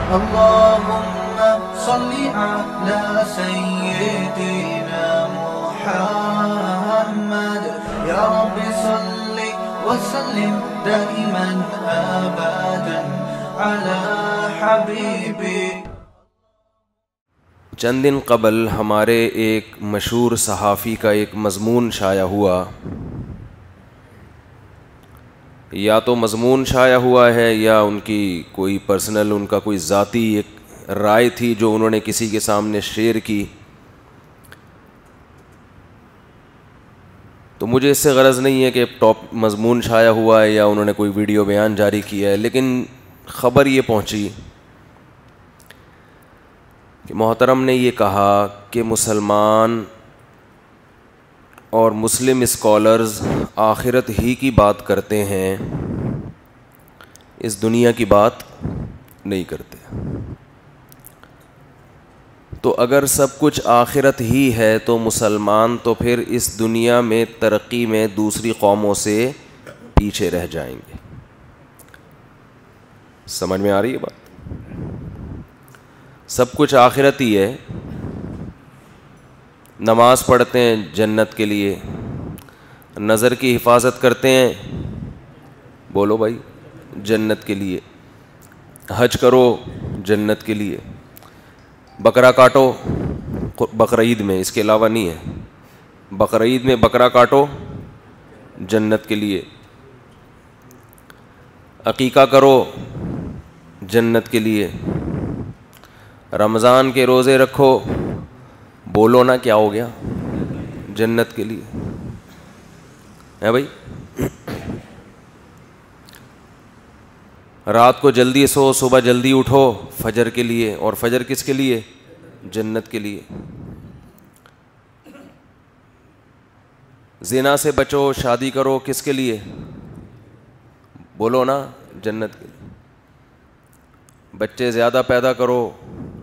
اللهم صل على سيدنا محمد يا رب صل وسلم دائما أبدا على حبيبي. چند دن قبل ہمارے ایک مشہور صحافی کا ایک مضمون شائع ہوا. یا تو مضمون شائع ہوا ہے یا ان کی کوئی پرسنل، ان کا کوئی ذاتی ایک رائے تھی جو انہوں نے کسی کے سامنے شیئر کی. تو مجھے اس سے غرض نہیں ہے کہ مضمون شائع ہوا ہے یا انہوں نے کوئی ویڈیو بیان جاری کیا ہے، لیکن خبر یہ پہنچی کہ محترم نے یہ کہا کہ مسلمان اور مسلم اسکالرز آخرت ہی کی بات کرتے ہیں، اس دنیا کی بات نہیں کرتے. تو اگر سب کچھ آخرت ہی ہے تو مسلمان تو پھر اس دنیا میں ترقی میں دوسری قوموں سے پیچھے رہ جائیں گے. سمجھ میں آ رہی ہے بات؟ سب کچھ آخرت ہی ہے. نماز پڑھتے ہیں جنت کے لیے، نظر کی حفاظت کرتے ہیں، بولو بھائی، جنت کے لیے. حج کرو جنت کے لیے. بکرا کاٹو بقرعید میں، اس کے علاوہ نہیں ہے. بقرعید میں بکرا کاٹو جنت کے لیے. عقیقہ کرو جنت کے لیے. رمضان کے روزے رکھو، بولو نا کیا ہو گیا، جنت کے لیے ہے بھائی. رات کو جلدی سو، صبح جلدی اٹھو فجر کے لیے. اور فجر کس کے لیے؟ جنت کے لیے. زنا سے بچو، شادی کرو، کس کے لیے؟ بولو نا، جنت کے لیے. بچے زیادہ پیدا کرو،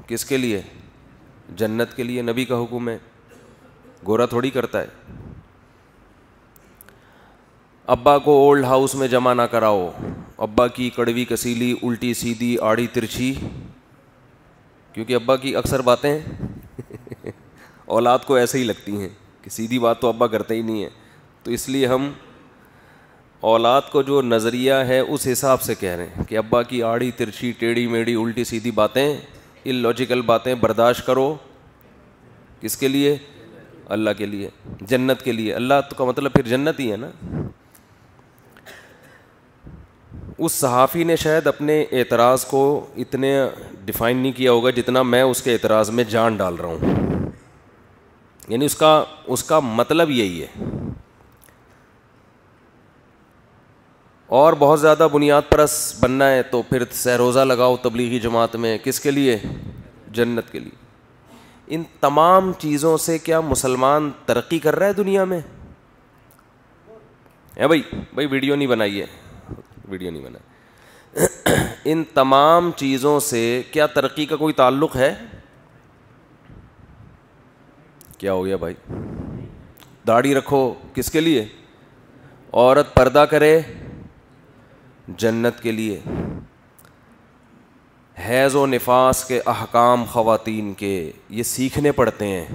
کس کے لیے؟ جنت کے لیے. نبی کا حکم ہے، گورا تھوڑی کرتا ہے. ابا کو اولڈ ہاؤس میں جمع نہ کراؤ. ابا کی کڑوی کسیلی، الٹی سیدھی، آڑی ترچھی، کیونکہ ابا کی اکثر باتیں اولاد کو ایسے ہی لگتی ہیں کہ سیدھی بات تو ابا کرتے ہی نہیں ہے. تو اس لیے ہم اولاد کو جو نظریہ ہے اس حساب سے کہہ رہے ہیں کہ ابا کی آڑی ترچھی، ٹیڑھی میڑھی، الٹی سیدھی باتیں، اللاجیکل باتیں برداشت کرو. کس کے لیے؟ اللہ کے لیے، جنت کے لیے. اللہ تو کا مطلب پھر جنت ہی ہے نا. اس صحافی نے شاید اپنے اعتراض کو اتنے ڈیفائن نہیں کیا ہوگا جتنا میں اس کے اعتراض میں جان ڈال رہا ہوں. یعنی اس کا مطلب یہی ہے. اور بہت زیادہ بنیاد پرست بننا ہے تو پھر سہ روزہ لگاؤ تبلیغی جماعت میں. کس کے لیے؟ جنت کے لیے. ان تمام چیزوں سے کیا مسلمان ترقی کر رہا ہے دنیا میں؟ بھائی ویڈیو نہیں بنائیے، ویڈیو نہیں بنائی. ان تمام چیزوں سے کیا ترقی کا کوئی تعلق ہے؟ کیا ہو گیا بھائی؟ داڑھی رکھو، کس کے لیے؟ عورت پردہ کرے، جنت کے لیے. حیض و نفاس کے احکام خواتین کے یہ سیکھنے پڑتے ہیں.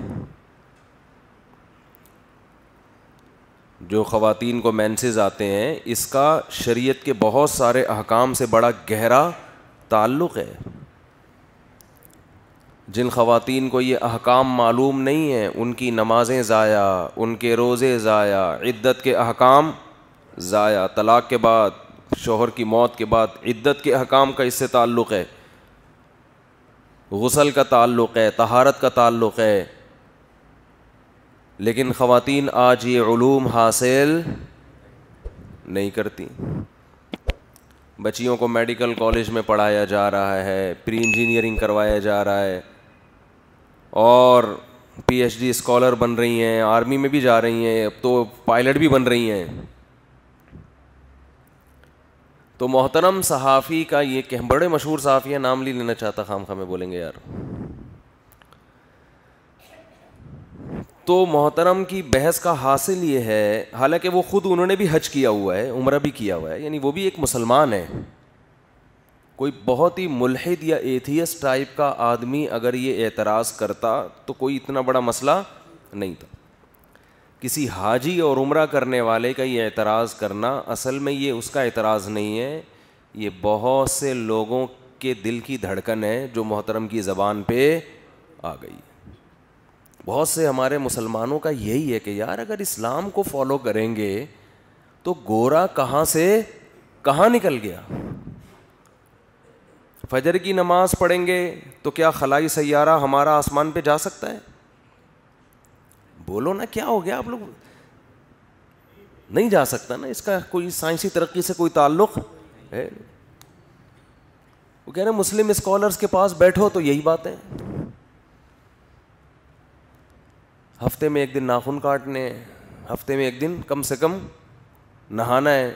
جو خواتین کو مینسز آتے ہیں، اس کا شریعت کے بہت سارے احکام سے بڑا گہرا تعلق ہے. جن خواتین کو یہ احکام معلوم نہیں ہیں ان کی نمازیں ضائع، ان کے روزے ضائع، عدت کے احکام ضائع. طلاق کے بعد، شوہر کی موت کے بعد عدت کے احکام کا اس سے تعلق ہے. غسل کا تعلق ہے، طہارت کا تعلق ہے. لیکن خواتین آج یہ علوم حاصل نہیں کرتی. بچیوں کو میڈیکل کالج میں پڑھایا جا رہا ہے، پری انجینئرنگ کروایا جا رہا ہے، اور پی ایچ ڈی اسکالر بن رہی ہیں، آرمی میں بھی جا رہی ہیں، اب تو پائلٹ بھی بن رہی ہیں. تو محترم صحافی کا یہ کہ بڑے مشہور صحافی ہیں، نام نہیں لینا چاہتا، خام خواہ میں بولیں گے یار. تو محترم کی بحث کا حاصل یہ ہے، حالانکہ وہ خود انہوں نے بھی حج کیا ہوا ہے، عمرہ بھی کیا ہوا ہے، یعنی وہ بھی ایک مسلمان ہے، کوئی بہت ہی ملحد یا ایتھیسٹ ٹائپ کا آدمی اگر یہ اعتراض کرتا تو کوئی اتنا بڑا مسئلہ نہیں تھا. کسی حاجی اور عمرہ کرنے والے کا یہ اعتراض کرنا اصل میں یہ اس کا اعتراض نہیں ہے, یہ بہت سے لوگوں کے دل کی دھڑکن ہے جو محترم کی زبان پہ آ گئی. بہت سے ہمارے مسلمانوں کا یہی ہے کہ یار اگر اسلام کو فالو کریں گے تو گورا کہاں سے کہاں نکل گیا. فجر کی نماز پڑھیں گے تو کیا خلائی سیارہ ہمارا آسمان پہ جا سکتا ہے؟ بولو نا, کیا ہو گیا آپ لوگ؟ نہیں جا سکتا نا, اس کا کوئی سائنسی ترقی سے کوئی تعلق ہے. وہ کہہ رہے ہیں مسلم اسکالرس کے پاس بیٹھو تو یہی بات ہے, ہفتے میں ایک دن ناخن کاٹنے, ہفتے میں ایک دن کم سے کم نہانا ہے,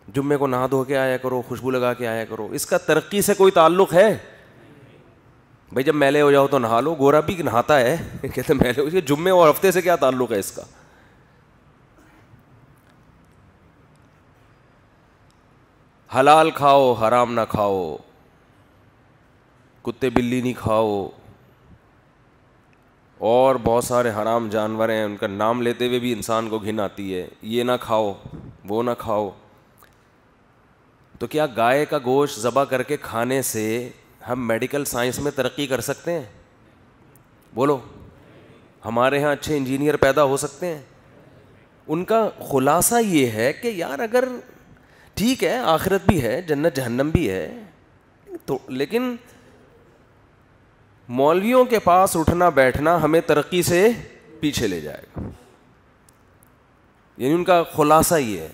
جمعے کو نہا دھو کے آیا کرو, خوشبو لگا کے آیا کرو. اس کا ترقی سے کوئی تعلق ہے؟ بھائی جب میلے ہو جاؤ تو نہا لو, گورا بھی نہاتا ہے کہتے ہیں میلے ہو, جمعے اور ہفتے سے کیا تعلق ہے اس کا؟ حلال کھاؤ حرام نہ کھاؤ, کتے بلی نہیں کھاؤ, اور بہت سارے حرام جانور ہیں ان کا نام لیتے ہوئے بھی انسان کو گھن آتی ہے, یہ نہ کھاؤ وہ نہ کھاؤ. تو کیا گائے کا گوشت ذبح کر کے کھانے سے ہم میڈیکل سائنس میں ترقی کر سکتے ہیں؟ بولو, ہمارے ہاں اچھے انجینئر پیدا ہو سکتے ہیں؟ ان کا خلاصہ یہ ہے کہ یار اگر ٹھیک ہے آخرت بھی ہے, جنت جہنم بھی ہے, تو لیکن مولویوں کے پاس اٹھنا بیٹھنا ہمیں ترقی سے پیچھے لے جائے گا. یعنی ان کا خلاصہ یہ ہے.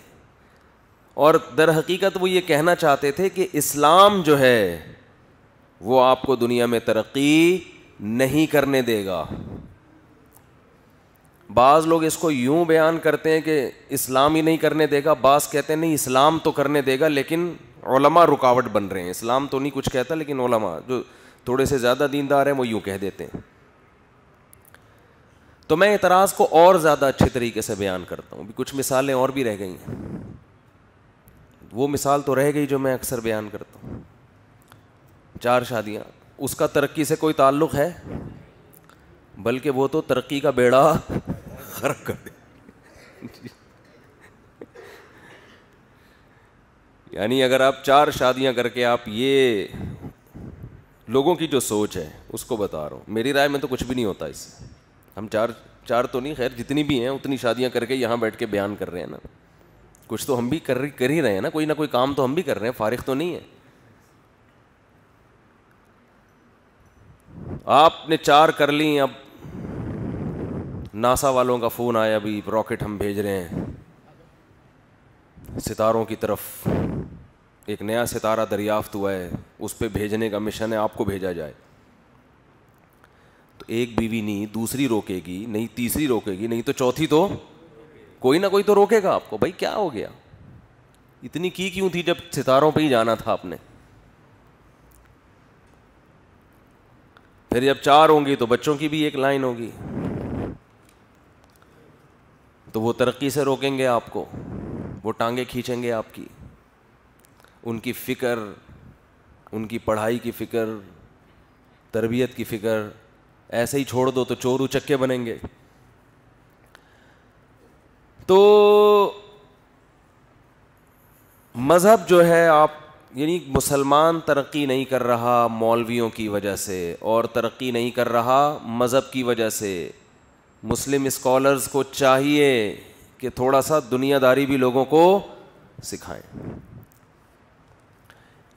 اور در حقیقت وہ یہ کہنا چاہتے تھے کہ اسلام جو ہے وہ آپ کو دنیا میں ترقی نہیں کرنے دے گا. بعض لوگ اس کو یوں بیان کرتے ہیں کہ اسلام ہی نہیں کرنے دے گا, بعض کہتے ہیں نہیں اسلام تو کرنے دے گا لیکن علماء رکاوٹ بن رہے ہیں. اسلام تو نہیں کچھ کہتا لیکن علماء جو تھوڑے سے زیادہ دیندار ہیں وہ یوں کہہ دیتے ہیں. تو میں اعتراض کو اور زیادہ اچھے طریقے سے بیان کرتا ہوں. کچھ مثالیں اور بھی رہ گئی ہیں, وہ مثال تو رہ گئی جو میں اکثر بیان کرتا ہوں, 4 شادیاں, اس کا ترقی سے کوئی تعلق ہے؟ بلکہ وہ تو ترقی کا بیڑا غرق کر دے. یعنی اگر آپ 4 شادیاں کر کے آپ, یہ لوگوں کی جو سوچ ہے اس کو بتا رہا ہوں, میری رائے میں تو کچھ بھی نہیں ہوتا اس سے. ہم چار تو نہیں, خیر جتنی بھی ہیں اتنی شادیاں کر کے یہاں بیٹھ کے بیان کر رہے ہیں نا, کچھ تو ہم بھی کر ہی رہے ہیں نا, کوئی نہ کوئی کام تو ہم بھی کر رہے ہیں, فارغ تو نہیں ہے. آپ نے 4 کر لی, اب ناسا والوں کا فون آیا بھی راکٹ ہم بھیج رہے ہیں ستاروں کی طرف, ایک نیا ستارہ دریافت ہوا ہے, اس پہ بھیجنے کا مشن ہے, آپ کو بھیجا جائے. تو ایک بیوی نہیں دوسری روکے گی, نہیں تیسری روکے گی, نہیں تو چوتھی, تو کوئی نہ کوئی تو روکے گا آپ کو. بھائی کیا ہو گیا, اتنی کی کیوں تھی جب ستاروں پہ ہی جانا تھا آپ نے؟ پھر جب 4 ہوں گی تو بچوں کی بھی ایک لائن ہوگی, تو وہ ترقی سے روکیں گے آپ کو, وہ ٹانگیں کھینچیں گے آپ کی. ان کی فکر, ان کی پڑھائی کی فکر, تربیت کی فکر ایسے ہی چھوڑ دو تو چور اچکے بنیں گے. تو مذہب جو ہے آپ, یعنی مسلمان ترقی نہیں کر رہا مولویوں کی وجہ سے, اور ترقی نہیں کر رہا مذہب کی وجہ سے. مسلم اسکالرز کو چاہیے کہ تھوڑا سا دنیا داری بھی لوگوں کو سکھائیں.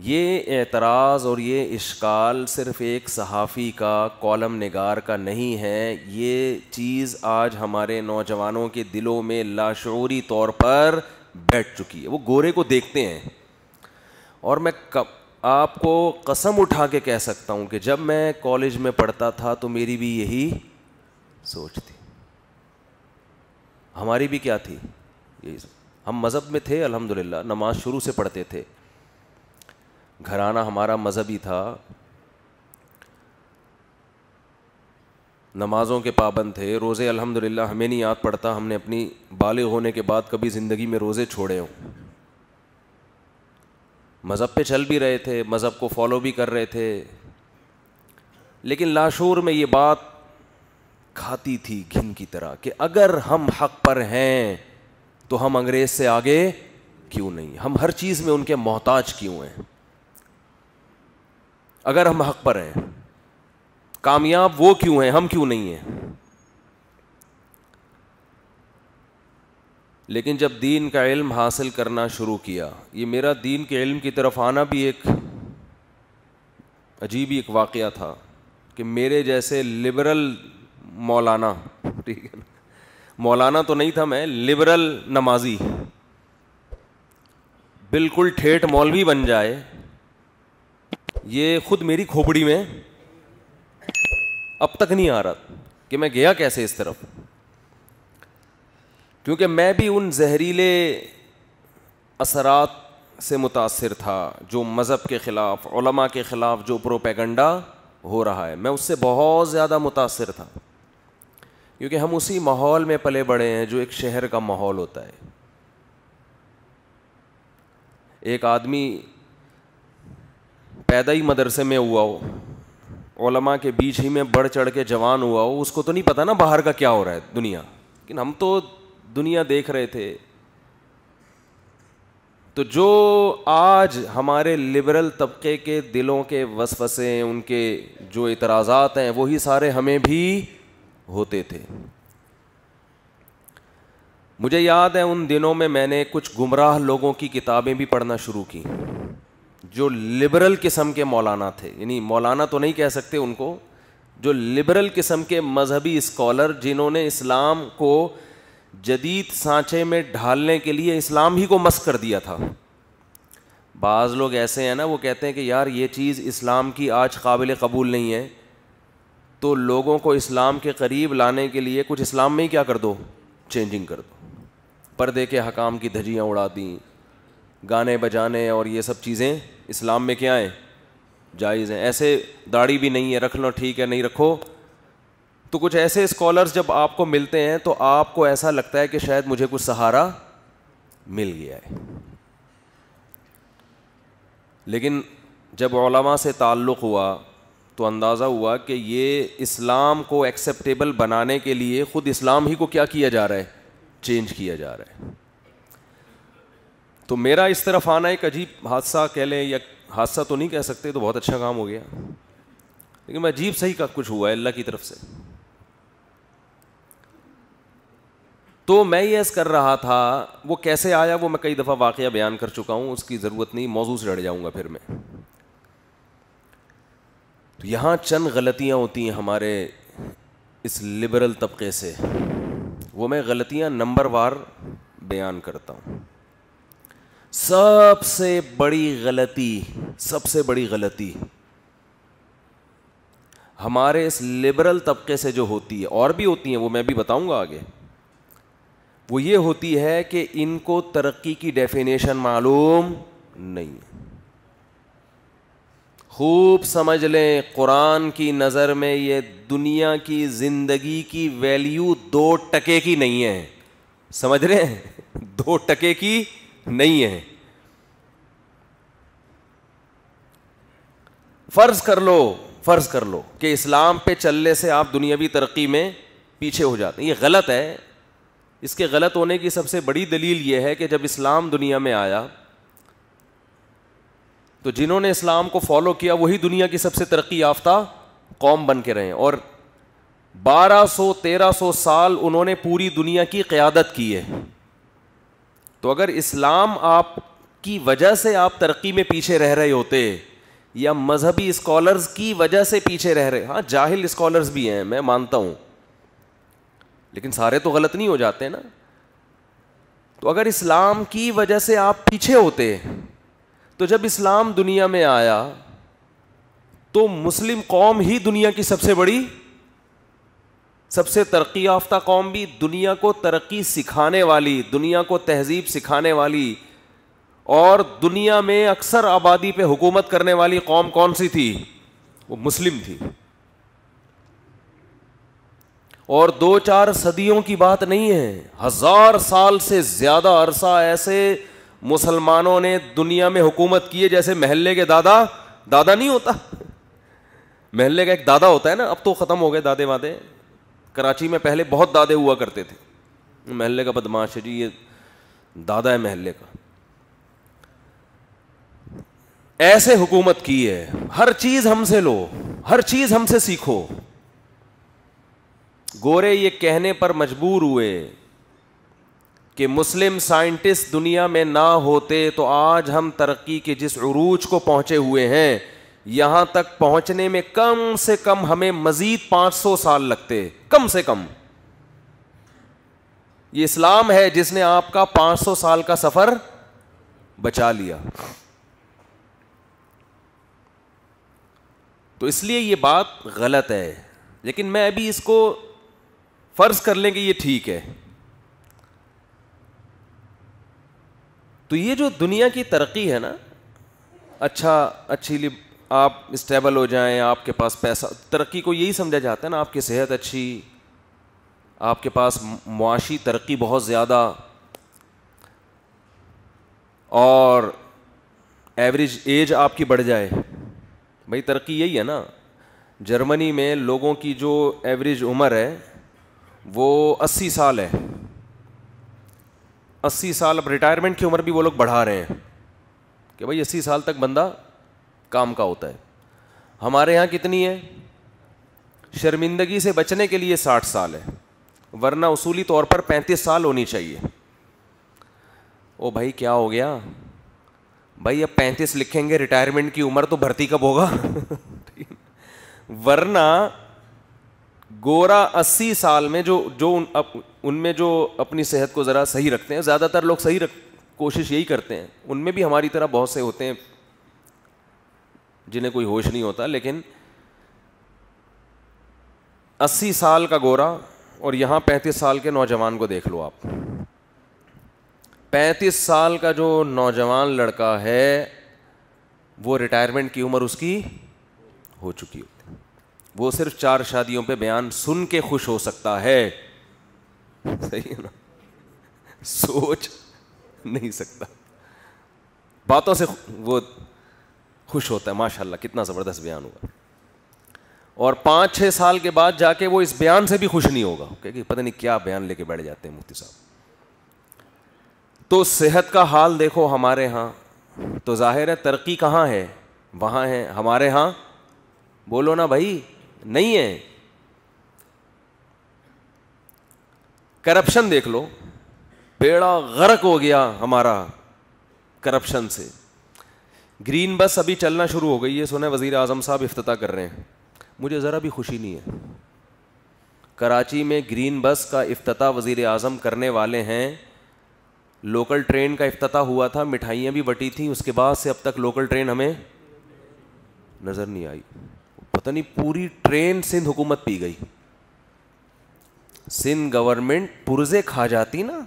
یہ اعتراض اور یہ اشکال صرف ایک صحافی کا, کالم نگار کا نہیں ہے, یہ چیز آج ہمارے نوجوانوں کے دلوں میں لاشعوری طور پر بیٹھ چکی ہے. وہ گورے کو دیکھتے ہیں, اور میں آپ کو قسم اٹھا کے کہہ سکتا ہوں کہ جب میں کالج میں پڑھتا تھا تو میری بھی یہی سوچ تھی. ہماری بھی کیا تھی, یہی. ہم مذہب میں تھے الحمدللہ, نماز شروع سے پڑھتے تھے, گھرانہ ہمارا مذہبی تھا, نمازوں کے پابند تھے, روزے الحمدللہ ہمیں نہیں یاد پڑتا ہم نے اپنی بالغ ہونے کے بعد کبھی زندگی میں روزے چھوڑے ہوں. مذہب پہ چل بھی رہے تھے, مذہب کو فالو بھی کر رہے تھے, لیکن لاشعور میں یہ بات کھاتی تھی گھن کی طرح کہ اگر ہم حق پر ہیں تو ہم انگریز سے آگے کیوں نہیں, ہم ہر چیز میں ان کے محتاج کیوں ہیں. اگر ہم حق پر ہیں, کامیاب وہ کیوں ہیں, ہم کیوں نہیں ہیں. لیکن جب دین کا علم حاصل کرنا شروع کیا, یہ میرا دین کے علم کی طرف آنا بھی ایک عجیب ہی ایک واقعہ تھا کہ میرے جیسے لبرل مولانا, ٹھیک ہے نا, مولانا تو نہیں تھا میں, لبرل نمازی, بالکل ٹھیٹ مولوی بن جائے, یہ خود میری کھوپڑی میں اب تک نہیں آ رہا کہ میں گیا کیسے اس طرف. کیونکہ میں بھی ان زہریلے اثرات سے متاثر تھا جو مذہب کے خلاف, علماء کے خلاف جو پروپیگنڈا ہو رہا ہے, میں اس سے بہت زیادہ متاثر تھا. کیونکہ ہم اسی ماحول میں پلے بڑے ہیں جو ایک شہر کا ماحول ہوتا ہے. ایک آدمی پیدا ہی مدرسے میں ہوا ہو, علماء کے بیچ ہی میں بڑھ چڑھ کے جوان ہوا ہو, اس کو تو نہیں پتا نا باہر کا کیا ہو رہا ہے دنیا, لیکن ہم تو دنیا دیکھ رہے تھے. تو جو آج ہمارے لبرل طبقے کے دلوں کے وسوسے, ان کے جو اعتراضات ہیں, وہی سارے ہمیں بھی ہوتے تھے. مجھے یاد ہے ان دنوں میں نے کچھ گمراہ لوگوں کی کتابیں بھی پڑھنا شروع کی جو لبرل قسم کے مولانا تھے, یعنی مولانا تو نہیں کہہ سکتے ان کو, جو لبرل قسم کے مذہبی اسکالر جنہوں نے اسلام کو جدید سانچے میں ڈھالنے کے لیے اسلام ہی کو مسخ کر دیا تھا. بعض لوگ ایسے ہیں نا, وہ کہتے ہیں کہ یار یہ چیز اسلام کی آج قابل قبول نہیں ہے, تو لوگوں کو اسلام کے قریب لانے کے لیے کچھ اسلام میں ہی کیا کر دو, چینجنگ کر دو. پردے کے حکام کی دھجیاں اڑا دیں, گانے بجانے اور یہ سب چیزیں اسلام میں کیا ہیں, جائز ہیں. ایسے داڑھی بھی نہیں ہے, رکھ لو ٹھیک ہے, نہیں رکھو. تو کچھ ایسے اسکالرز جب آپ کو ملتے ہیں تو آپ کو ایسا لگتا ہے کہ شاید مجھے کچھ سہارا مل گیا ہے. لیکن جب علماء سے تعلق ہوا تو اندازہ ہوا کہ یہ اسلام کو ایکسیپٹیبل بنانے کے لیے خود اسلام ہی کو کیا کیا جا رہا ہے, چینج کیا جا رہا ہے. تو میرا اس طرف آنا ایک عجیب حادثہ کہہ لیں, یا حادثہ تو نہیں کہہ سکتے, تو بہت اچھا کام ہو گیا, لیکن میں عجیب صحیح کا کچھ ہوا ہے اللہ کی طرف سے. تو میں یہ عرض کر رہا تھا, وہ کیسے آیا وہ میں کئی دفعہ واقعہ بیان کر چکا ہوں, اس کی ضرورت نہیں, موضوع سے ہٹ جاؤں گا پھر میں. تو یہاں چند غلطیاں ہوتی ہیں ہمارے اس لبرل طبقے سے, وہ میں غلطیاں نمبر وار بیان کرتا ہوں. سب سے بڑی غلطی ہمارے اس لبرل طبقے سے جو ہوتی ہے, اور بھی ہوتی ہیں وہ میں بھی بتاؤں گا آگے, وہ یہ ہوتی ہے کہ ان کو ترقی کی ڈیفینیشن معلوم نہیں. خوب سمجھ لیں, قرآن کی نظر میں یہ دنیا کی زندگی کی ویلیو 2% کی نہیں ہے. سمجھ رہے ہیں, 2% کی نہیں ہے. فرض کر لو کہ اسلام پہ چلنے سے آپ دنیاوی ترقی میں پیچھے ہو جاتے ہیں. یہ غلط ہے. اس کے غلط ہونے کی سب سے بڑی دلیل یہ ہے کہ جب اسلام دنیا میں آیا تو جنہوں نے اسلام کو فالو کیا وہی دنیا کی سب سے ترقی یافتہ قوم بن کے رہے, اور 1200-1300 سال انہوں نے پوری دنیا کی قیادت کی ہے. تو اگر اسلام آپ کی وجہ سے آپ ترقی میں پیچھے رہ رہے ہوتے, یا مذہبی اسکالرز کی وجہ سے پیچھے رہ رہے, ہاں جاہل اسکالرز بھی ہیں میں مانتا ہوں, لیکن سارے تو غلط نہیں ہو جاتے نا. تو اگر اسلام کی وجہ سے آپ پیچھے ہوتے, تو جب اسلام دنیا میں آیا تو مسلم قوم ہی دنیا کی سب سے بڑی, سب سے ترقی یافتہ قوم بھی, دنیا کو ترقی سکھانے والی, دنیا کو تہذیب سکھانے والی, اور دنیا میں اکثر آبادی پہ حکومت کرنے والی قوم کون سی تھی؟ وہ مسلم تھی. اور 2-4 صدیوں کی بات نہیں ہے, 1000 سال سے زیادہ عرصہ ایسے مسلمانوں نے دنیا میں حکومت کی ہے جیسے محلے کے دادا نہیں ہوتا, محلے کا ایک دادا ہوتا ہے نا, اب تو ختم ہو گئے دادے وادے. کراچی میں پہلے بہت دادے ہوا کرتے تھے, محلے کا بدماش ہے جی, یہ دادا ہے محلے کا. ایسے حکومت کی ہے, ہر چیز ہم سے لو, ہر چیز ہم سے سیکھو. گورے یہ کہنے پر مجبور ہوئے کہ مسلم سائنٹسٹ دنیا میں نہ ہوتے تو آج ہم ترقی کے جس عروج کو پہنچے ہوئے ہیں, یہاں تک پہنچنے میں کم سے کم ہمیں مزید 500 سال لگتے, کم سے کم. یہ اسلام ہے جس نے آپ کا 500 سال کا سفر بچا لیا. تو اس لیے یہ بات غلط ہے, لیکن میں ابھی اس کو فرض کر لیں کہ یہ ٹھیک ہے. تو یہ جو دنیا کی ترقی ہے نا, اچھی آپ اسٹیبل ہو جائیں, آپ کے پاس پیسہ, ترقی کو یہی سمجھا جاتا ہے نا, آپ کی صحت اچھی, آپ کے پاس معاشی ترقی بہت زیادہ, اور ایوریج ایج آپ کی بڑھ جائے. بھائی ترقی یہی ہے نا. جرمنی میں لوگوں کی جو ایوریج عمر ہے وہ 80 سال ہے, 80 سال. اب ریٹائرمنٹ کی عمر بھی وہ لوگ بڑھا رہے ہیں کہ بھائی 80 سال تک بندہ کام کا ہوتا ہے. ہمارے ہاں کتنی ہے؟ شرمندگی سے بچنے کے لیے 60 سال ہے, ورنہ اصولی طور پر 35 سال ہونی چاہیے. او بھائی کیا ہو گیا بھائی, اب 35 لکھیں گے ریٹائرمنٹ کی عمر, تو بھرتی کب ہوگا؟ ورنہ گورا 80 سال میں جو ان میں جو اپنی صحت کو ذرا صحیح رکھتے ہیں, زیادہ تر لوگ کوشش یہی کرتے ہیں, ان میں بھی ہماری طرح بہت سے ہوتے ہیں جنہیں کوئی ہوش نہیں ہوتا, لیکن 80 سال کا گورا اور یہاں 35 سال کے نوجوان کو دیکھ لو آپ. 35 سال کا جو نوجوان لڑکا ہے وہ ریٹائرمنٹ کی عمر اس کی ہو چکی ہوتی ہے. وہ صرف 4 شادیوں پہ بیان سن کے خوش ہو سکتا ہے, صحیح ہے نا, سوچ نہیں سکتا, باتوں سے وہ خوش ہوتا ہے. ماشاءاللہ کتنا زبردست بیان ہوا. اور 5-6 سال کے بعد جا کے وہ اس بیان سے بھی خوش نہیں ہوگا کہ پتہ نہیں کیا بیان لے کے بیٹھ جاتے ہیں مفتی صاحب. تو صحت کا حال دیکھو ہمارے ہاں, تو ظاہر ہے ترقی کہاں ہے؟ وہاں ہے. ہمارے ہاں بولو نا بھائی, نہیں ہے. کرپشن دیکھ لو, بیڑا غرق ہو گیا ہمارا کرپشن سے. گرین بس ابھی چلنا شروع ہو گئی ہے, سنا وزیر اعظم صاحب افتتاح کر رہے ہیں. مجھے ذرا بھی خوشی نہیں ہے. کراچی میں گرین بس کا افتتاح وزیر اعظم کرنے والے ہیں. لوکل ٹرین کا افتتاح ہوا تھا, مٹھائیاں بھی بٹی تھیں, اس کے بعد سے اب تک لوکل ٹرین ہمیں نظر نہیں آئی. پتہ نہیں پوری ٹرین سندھ حکومت پی گئی. سندھ گورنمنٹ پرزے کھا جاتی نا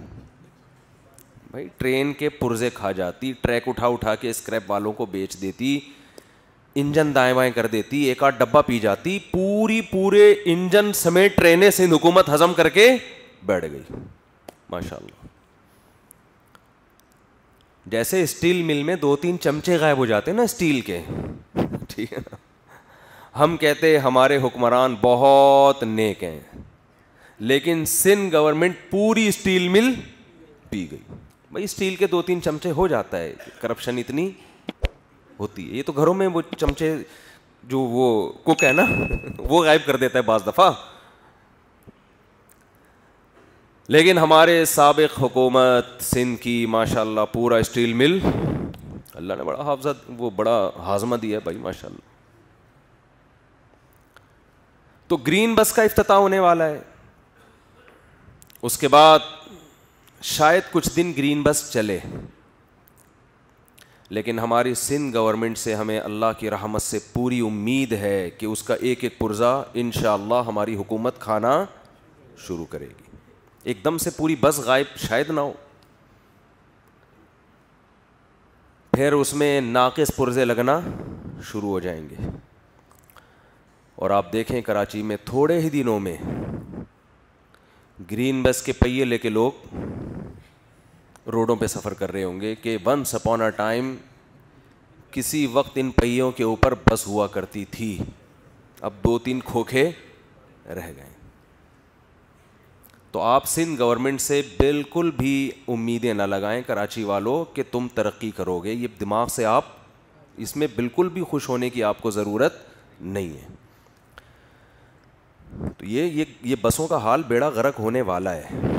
بھائی, ٹرین کے پرزے کھا جاتی, ٹریک اٹھا کے اسکریپ والوں کو بیچ دیتی, انجن دائیں بائیں کر دیتی, ایک آدھ ڈبہ پی جاتی, پورے انجن سمیت ٹرینیں سندھ حکومت ہضم کر کے بیٹھ گئی. ماشاءاللہ. جیسے اسٹیل مل میں 2-3 چمچے غائب ہو جاتے نا اسٹیل کے, ٹھیک ہے نا, ہم کہتے ہمارے حکمران بہت نیک ہیں, لیکن سندھ گورنمنٹ پوری اسٹیل مل پی گئی. بھائی اسٹیل کے 2-3 چمچے ہو جاتا ہے, کرپشن اتنی ہوتی ہے. یہ تو گھروں میں وہ چمچے جو وہ کوک ہے نا وہ غائب کر دیتا ہے بعض دفعہ, لیکن ہمارے سابق حکومت سندھ کی ماشاءاللہ پورا اسٹیل مل, اللہ نے بڑا حافظہ, وہ بڑا ہاضمہ دیا ہے بھائی ماشاءاللہ. تو گرین بس کا افتتاح ہونے والا ہے. اس کے بعد شاید کچھ دن گرین بس چلے, لیکن ہماری سندھ گورنمنٹ سے ہمیں اللہ کی رحمت سے پوری امید ہے کہ اس کا ایک پرزہ انشاءاللہ ہماری حکومت کھانا شروع کرے گی. ایک دم سے پوری بس غائب شاید نہ ہو, پھر اس میں ناقص پرزے لگنا شروع ہو جائیں گے. اور آپ دیکھیں کراچی میں تھوڑے ہی دنوں میں گرین بس کے پہیے لے کے لوگ روڈوں پہ سفر کر رہے ہوں گے کہ ونس اپون اے ٹائم کسی وقت ان پہیوں کے اوپر بس ہوا کرتی تھی, اب 2-3 کھوکھے رہ گئے. تو آپ سندھ گورنمنٹ سے بالکل بھی امیدیں نہ لگائیں کراچی والوں کہ تم ترقی کرو گے. یہ دماغ سے آپ اس میں بالکل بھی خوش ہونے کی آپ کو ضرورت نہیں ہے. تو یہ بسوں کا حال بیڑا غرق ہونے والا ہے.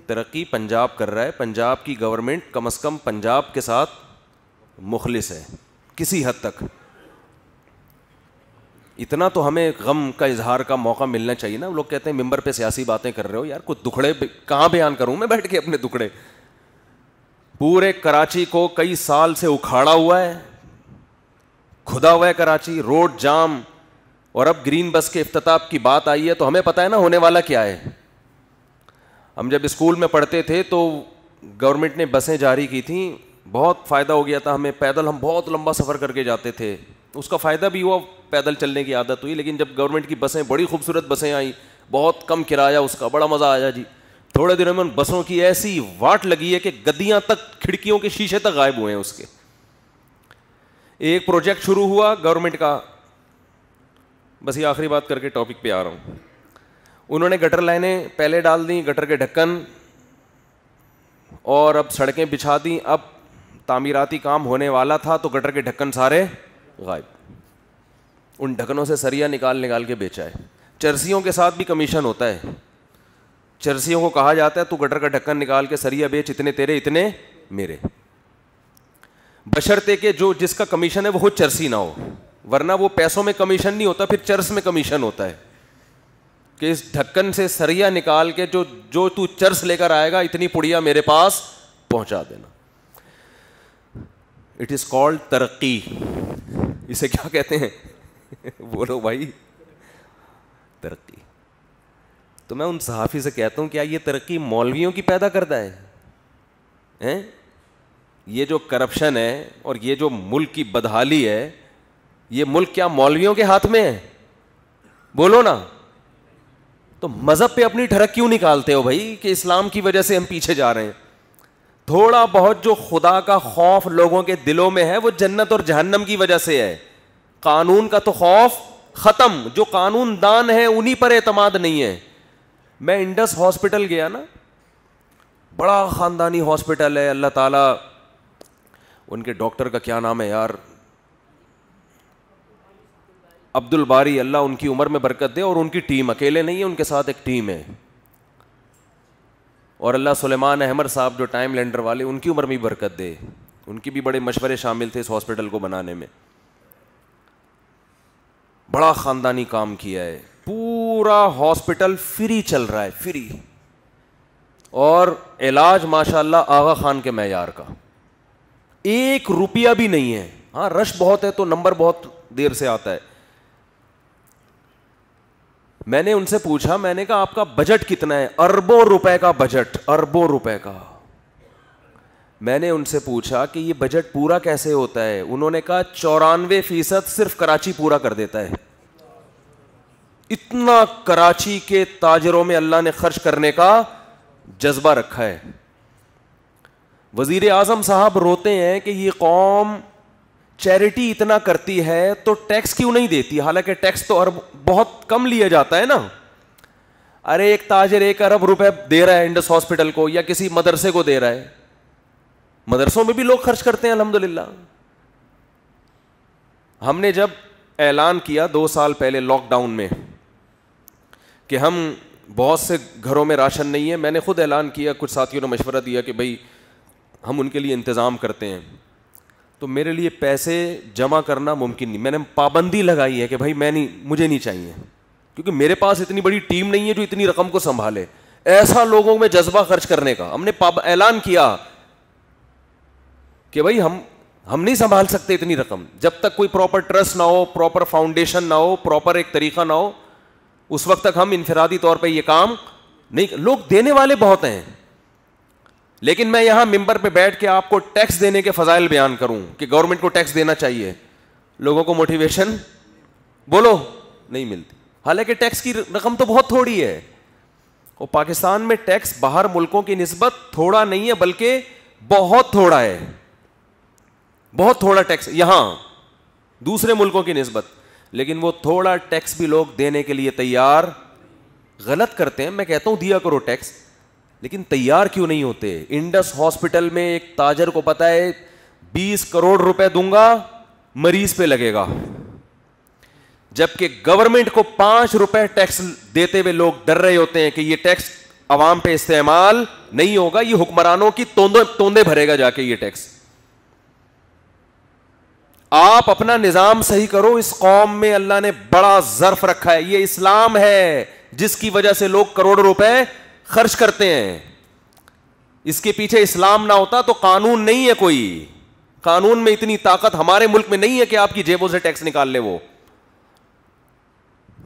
ترقی پنجاب کر رہا ہے, پنجاب کی گورنمنٹ کم از کم پنجاب کے ساتھ مخلص ہے کسی حد تک. اتنا تو ہمیں غم کا اظہار کا موقع ملنا چاہیے نا. لوگ کہتے ہیں ممبر پہ سیاسی باتیں کر رہے ہو, یار کچھ دکھڑے کہاں بیان کروں میں بیٹھ کے اپنے دکھڑے. پورے کراچی کو کئی سال سے اکھاڑا ہوا ہے, کھدا ہوا ہے کراچی, روڈ جام, اور اب گرین بس کے افتتاح کی بات آئی ہے تو ہمیں پتہ ہے نا ہونے والا کیا ہے. ہم جب اسکول میں پڑھتے تھے تو گورنمنٹ نے بسیں جاری کی تھیں, بہت فائدہ ہو گیا تھا ہمیں. پیدل ہم بہت لمبا سفر کر کے جاتے تھے, اس کا فائدہ بھی ہوا, پیدل چلنے کی عادت ہوئی. لیکن جب گورنمنٹ کی بسیں, بڑی خوبصورت بسیں آئیں, بہت کم کرایہ, اس کا بڑا مزہ آیا جی. تھوڑے دنوں میں ان بسوں کی ایسی واٹ لگی ہے کہ گدیاں تک, کھڑکیوں کے شیشے تک غائب ہوئے ہیں اس کے. ایک پروجیکٹ شروع ہوا گورنمنٹ کا, بس یہ آخری بات کر کے ٹاپک پہ آ رہا ہوں. انہوں نے گٹر لائنیں پہلے ڈال دیں, گٹر کے ڈھکن, اور اب سڑکیں بچھا دیں. اب تعمیراتی کام ہونے والا تھا تو گٹر کے ڈھکن سارے غائب. ان ڈھکنوں سے سریا نکال کے بیچا ہے. چرسیوں کے ساتھ بھی کمیشن ہوتا ہے. چرسیوں کو کہا جاتا ہے تو گٹر کا ڈھکن نکال کے سریا بیچ, اتنے تیرے اتنے میرے, بشرطے کہ جو جس کا کمیشن ہے وہ خود چرسی نہ ہو, ورنہ وہ پیسوں میں کمیشن نہیں ہوتا, پھر چرس میں کمیشن ہوتا ہے کہ اس ڈھکن سے سریا نکال کے جو تو چرس لے کر آئے گا اتنی پڑیا میرے پاس پہنچا دینا. اٹ از کالڈ ترقی. اسے کیا کہتے ہیں بولو بھائی, ترقی. تو میں ان صحافی سے کہتا ہوں کیا یہ ترقی مولویوں کی پیدا کردہ ہے؟ یہ جو کرپشن ہے اور یہ جو ملک کی بدحالی ہے, یہ ملک کیا مولویوں کے ہاتھ میں ہے؟ بولو نا. تو مذہب پہ اپنی ٹھڑک کیوں نکالتے ہو بھائی کہ اسلام کی وجہ سے ہم پیچھے جا رہے ہیں؟ تھوڑا بہت جو خدا کا خوف لوگوں کے دلوں میں ہے وہ جنت اور جہنم کی وجہ سے ہے. قانون کا تو خوف ختم, جو قانون دان ہے انہی پر اعتماد نہیں ہے. میں انڈس ہاسپٹل گیا نا, بڑا خاندانی ہاسپٹل ہے, اللہ تعالیٰ ان کے ڈاکٹر کا کیا نام ہے یار, عبد الباری, اللہ ان کی عمر میں برکت دے. اور ان کی ٹیم اکیلے نہیں ہے, ان کے ساتھ ایک ٹیم ہے. اور اللہ سلیمان احمد صاحب جو ٹائم لینڈر والے, ان کی عمر میں بھی برکت دے, ان کی بھی بڑے مشورے شامل تھے اس ہاسپٹل کو بنانے میں. بڑا خاندانی کام کیا ہے. پورا ہاسپٹل فری چل رہا ہے, فری, اور علاج ماشاءاللہ آغا خان کے معیار کا, 1 روپیہ بھی نہیں ہے. ہاں رش بہت ہے تو نمبر بہت دیر سے آتا ہے. میں نے ان سے پوچھا, میں نے کہا آپ کا بجٹ کتنا ہے؟ اربوں روپے کا بجٹ, اربوں روپے کا. میں نے ان سے پوچھا کہ یہ بجٹ پورا کیسے ہوتا ہے؟ انہوں نے کہا 94% صرف کراچی پورا کر دیتا ہے. اتنا کراچی کے تاجروں میں اللہ نے خرچ کرنے کا جذبہ رکھا ہے. وزیر اعظم صاحب روتے ہیں کہ یہ قوم چیریٹی اتنا کرتی ہے تو ٹیکس کیوں نہیں دیتی, حالانکہ ٹیکس تو بہت کم لیا جاتا ہے نا. ارے ایک تاجر 1 ارب روپے دے رہا ہے انڈس ہاسپٹل کو, یا کسی مدرسے کو دے رہا ہے. مدرسوں میں بھی لوگ خرچ کرتے ہیں الحمدللہ. ہم نے جب اعلان کیا 2 سال پہلے لاک ڈاؤن میں کہ ہم بہت سے گھروں میں راشن نہیں ہے, میں نے خود اعلان کیا, کچھ ساتھیوں نے مشورہ دیا کہ بھائی ہم ان کے لیے انتظام کرتے ہیں. تو میرے لیے پیسے جمع کرنا ممکن نہیں. میں نے پابندی لگائی ہے کہ بھائی مجھے نہیں چاہیے, کیونکہ میرے پاس اتنی بڑی ٹیم نہیں ہے جو اتنی رقم کو سنبھالے. ایسا لوگوں میں جذبہ خرچ کرنے کا ہم نے اعلان کیا کہ بھائی ہم نہیں سنبھال سکتے اتنی رقم. جب تک کوئی پراپر ٹرسٹ نہ ہو, پراپر فاؤنڈیشن نہ ہو, پراپر ایک طریقہ نہ ہو, اس وقت تک ہم انفرادی طور پہ یہ کام نہیں. لوگ دینے والے بہت ہیں, لیکن میں یہاں ممبر پہ بیٹھ کے آپ کو ٹیکس دینے کے فضائل بیان کروں کہ گورنمنٹ کو ٹیکس دینا چاہیے, لوگوں کو موٹیویشن بولو نہیں ملتی. حالانکہ ٹیکس کی رقم تو بہت تھوڑی ہے, اور پاکستان میں ٹیکس باہر ملکوں کی نسبت تھوڑا نہیں ہے, بلکہ بہت تھوڑا ہے, بہت تھوڑا ٹیکس یہاں دوسرے ملکوں کی نسبت, لیکن وہ تھوڑا ٹیکس بھی لوگ دینے کے لیے تیار غلط کرتے ہیں. میں کہتا ہوں دیا کرو ٹیکس, لیکن تیار کیوں نہیں ہوتے؟ انڈس ہاسپٹل میں ایک تاجر کو پتا ہے 20 کروڑ روپے دوں گا مریض پہ لگے گا, جبکہ گورنمنٹ کو 5 روپے ٹیکس دیتے ہوئے لوگ ڈر رہے ہوتے ہیں کہ یہ ٹیکس عوام پہ استعمال نہیں ہوگا, یہ حکمرانوں کی توندے بھرے گا جا کے یہ ٹیکس. آپ اپنا نظام صحیح کرو. اس قوم میں اللہ نے بڑا ظرف رکھا ہے, یہ اسلام ہے جس کی وجہ سے لوگ کروڑوں روپے خرچ کرتے ہیں. اس کے پیچھے اسلام نہ ہوتا تو قانون نہیں ہے کوئی, قانون میں اتنی طاقت ہمارے ملک میں نہیں ہے کہ آپ کی جیبوں سے ٹیکس نکال لے, وہ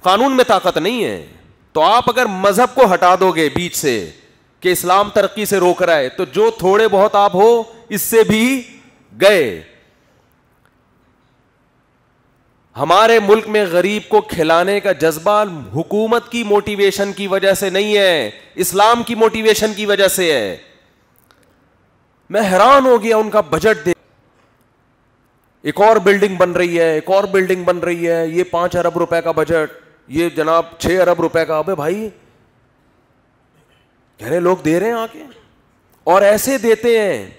قانون میں طاقت نہیں ہے. تو آپ اگر مذہب کو ہٹا دو گے بیچ سے کہ اسلام ترقی سے روک رہا ہے, تو جو تھوڑے بہت آپ ہو اس سے بھی گئے. ہمارے ملک میں غریب کو کھلانے کا جذبہ حکومت کی موٹیویشن کی وجہ سے نہیں ہے, اسلام کی موٹیویشن کی وجہ سے ہے. میں حیران ہو گیا ان کا بجٹ دیکھ, ایک اور بلڈنگ بن رہی ہے, ایک اور بلڈنگ بن رہی ہے, یہ 5 ارب روپے کا بجٹ, یہ جناب 6 ارب روپے کا. ابے بھائی کہہ رہے لوگ دے رہے ہیں آ کے, اور ایسے دیتے ہیں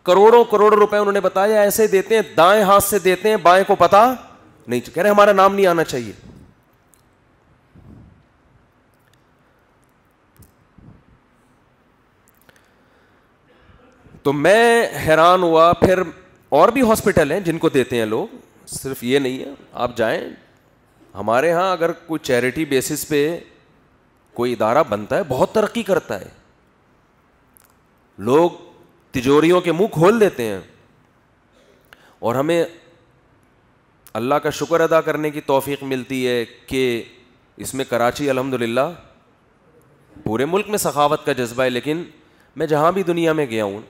کروڑوں کروڑ روپے. انہوں نے بتایا ایسے دیتے ہیں, دائیں ہاتھ سے دیتے ہیں, بائیں کو پتا نہیں. کہہ رہے ہمارا نام نہیں آنا چاہیے. تو میں حیران ہوا. پھر اور بھی ہاسپٹل ہیں جن کو دیتے ہیں لوگ, صرف یہ نہیں ہے. آپ جائیں ہمارے ہاں, اگر کوئی چیریٹی بیسس پہ کوئی ادارہ بنتا ہے بہت ترقی کرتا ہے, لوگ تجوریوں کے منہ کھول دیتے ہیں. اور ہمیں اللہ کا شکر ادا کرنے کی توفیق ملتی ہے کہ اس میں کراچی الحمدللہ پورے ملک میں سخاوت کا جذبہ ہے. لیکن میں جہاں بھی دنیا میں گیا ہوں,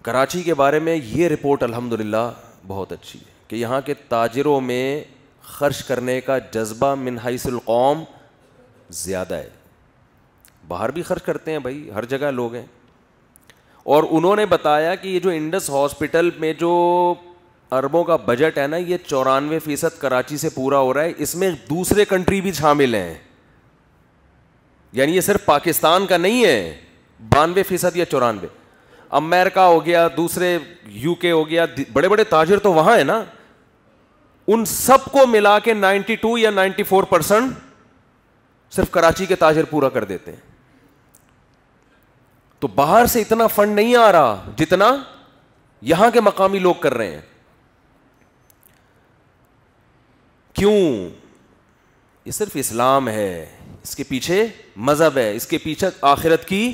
کراچی کے بارے میں یہ رپورٹ الحمدللہ بہت اچھی ہے کہ یہاں کے تاجروں میں خرچ کرنے کا جذبہ من حیث القوم زیادہ ہے. باہر بھی خرچ کرتے ہیں بھائی, ہر جگہ لوگ ہیں. اور انہوں نے بتایا کہ یہ جو انڈس ہاسپٹل میں جو اربوں کا بجٹ ہے نا, یہ 94% کراچی سے پورا ہو رہا ہے. اس میں دوسرے کنٹری بھی شامل ہیں, یعنی یہ صرف پاکستان کا نہیں ہے. 92% یا 94%. امریکہ ہو گیا, دوسرے یو کے ہو گیا, بڑے بڑے تاجر تو وہاں ہیں نا, ان سب کو ملا کے 92 یا 94% صرف کراچی کے تاجر پورا کر دیتے ہیں. تو باہر سے اتنا فنڈ نہیں آ رہا جتنا یہاں کے مقامی لوگ کر رہے ہیں. کیوں؟ یہ صرف اسلام ہے, اس کے پیچھے مذہب ہے, اس کے پیچھے آخرت کی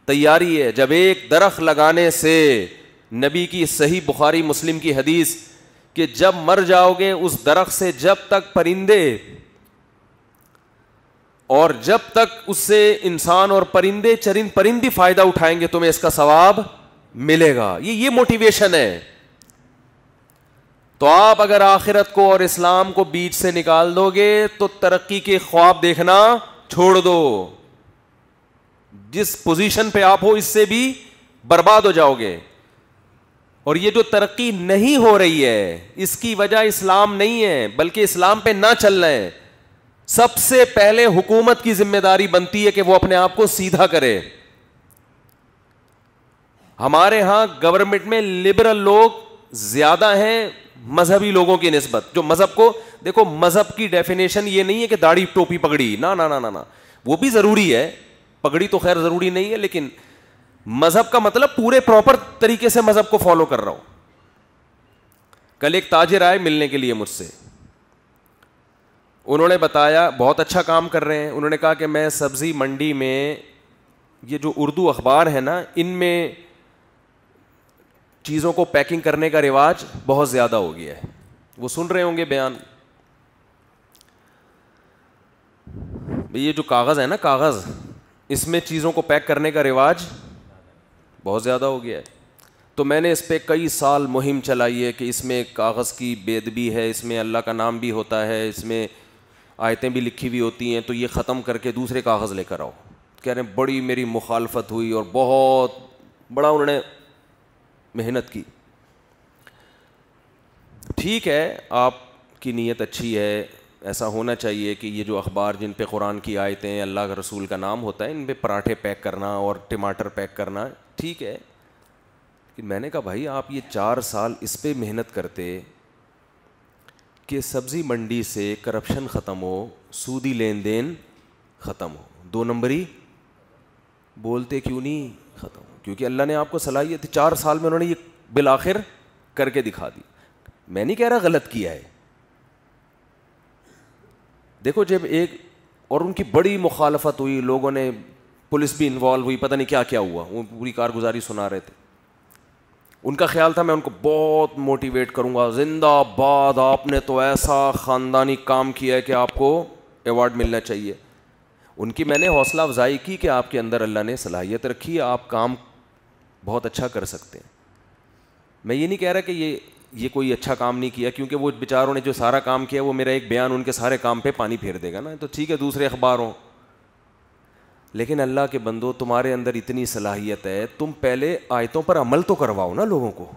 تیاری ہے. جب ایک درخت لگانے سے, نبی کی صحیح بخاری مسلم کی حدیث کہ جب مر جاؤ گے اس درخت سے جب تک پرندے اور جب تک اس سے انسان اور پرندے چرند پرند بھی فائدہ اٹھائیں گے تمہیں اس کا ثواب ملے گا. یہ موٹیویشن ہے. تو آپ اگر آخرت کو اور اسلام کو بیچ سے نکال دو گے تو ترقی کے خواب دیکھنا چھوڑ دو. جس پوزیشن پہ آپ ہو اس سے بھی برباد ہو جاؤ گے. اور یہ جو ترقی نہیں ہو رہی ہے اس کی وجہ اسلام نہیں ہے بلکہ اسلام پہ نہ چلنا ہے. سب سے پہلے حکومت کی ذمہ داری بنتی ہے کہ وہ اپنے آپ کو سیدھا کرے. ہمارے ہاں گورنمنٹ میں لبرل لوگ زیادہ ہیں مذہبی لوگوں کی نسبت. جو مذہب کو دیکھو, مذہب کی ڈیفینیشن یہ نہیں ہے کہ داڑھی ٹوپی پگڑی, نہ نہ نہ نہ, وہ بھی ضروری ہے, پگڑی تو خیر ضروری نہیں ہے, لیکن مذہب کا مطلب پورے پراپر طریقے سے مذہب کو فالو کر رہا ہوں. کل ایک تاجر آئے ملنے کے لیے مجھ سے, انہوں نے بتایا بہت اچھا کام کر رہے ہیں. انہوں نے کہا کہ میں سبزی منڈی میں یہ جو اردو اخبار ہے نا, ان میں چیزوں کو پیکنگ کرنے کا رواج بہت زیادہ ہو گیا ہے. وہ سن رہے ہوں گے بیان. یہ جو کاغذ ہے نا, کاغذ, اس میں چیزوں کو پیک کرنے کا رواج بہت زیادہ ہو گیا ہے. تو میں نے اس پہ کئی سال مہم چلائی ہے کہ اس میں کاغذ کی بے ادبی ہے, اس میں اللہ کا نام بھی ہوتا ہے, اس میں آیتیں بھی لکھی ہوئی ہوتی ہیں, تو یہ ختم کر کے دوسرے کاغذ لے کر آؤ. کہہ رہے ہیں بڑی میری مخالفت ہوئی اور بہت بڑا انہوں نے محنت کی. ٹھیک ہے, آپ کی نیت اچھی ہے, ایسا ہونا چاہیے کہ یہ جو اخبار جن پہ قرآن کی آیتیں اللہ کے رسول کا نام ہوتا ہے ان پہ پراٹھے پیک کرنا اور ٹماٹر پیک کرنا ٹھیک ہے, کہ میں نے کہا بھائی آپ یہ 4 سال اس پہ محنت کرتے کہ سبزی منڈی سے کرپشن ختم ہو, سودی لین دین ختم ہو, 2 نمبری بولتے کیوں نہیں ختم ہو؟ کیونکہ اللہ نے آپ کو صلاحیت 4 سال میں انہوں نے یہ بالآخر کر کے دکھا دی. میں نہیں کہہ رہا غلط کیا ہے, دیکھو جب ایک اور ان کی بڑی مخالفت ہوئی, لوگوں نے, پولیس بھی انوالو ہوئی, پتہ نہیں کیا کیا ہوا, وہ پوری کارگزاری سنا رہے تھے. ان کا خیال تھا میں ان کو بہت موٹیویٹ کروں گا, زندہ باد, آپ نے تو ایسا خاندانی کام کیا ہے کہ آپ کو ایوارڈ ملنا چاہیے. ان کی میں نے حوصلہ افزائی کی کہ آپ کے اندر اللہ نے صلاحیت رکھی ہے, آپ کام بہت اچھا کر سکتے ہیں. میں یہ نہیں کہہ رہا کہ یہ کوئی اچھا کام نہیں کیا, کیونکہ وہ بیچاروں نے جو سارا کام کیا وہ میرا ایک بیان ان کے سارے کام پہ پانی پھیر دے گا نا, تو ٹھیک ہے دوسرے اخبار ہوں, لیکن اللہ کے بندو تمہارے اندر اتنی صلاحیت ہے, تم پہلے آیتوں پر عمل تو کرواؤ نا لوگوں کو.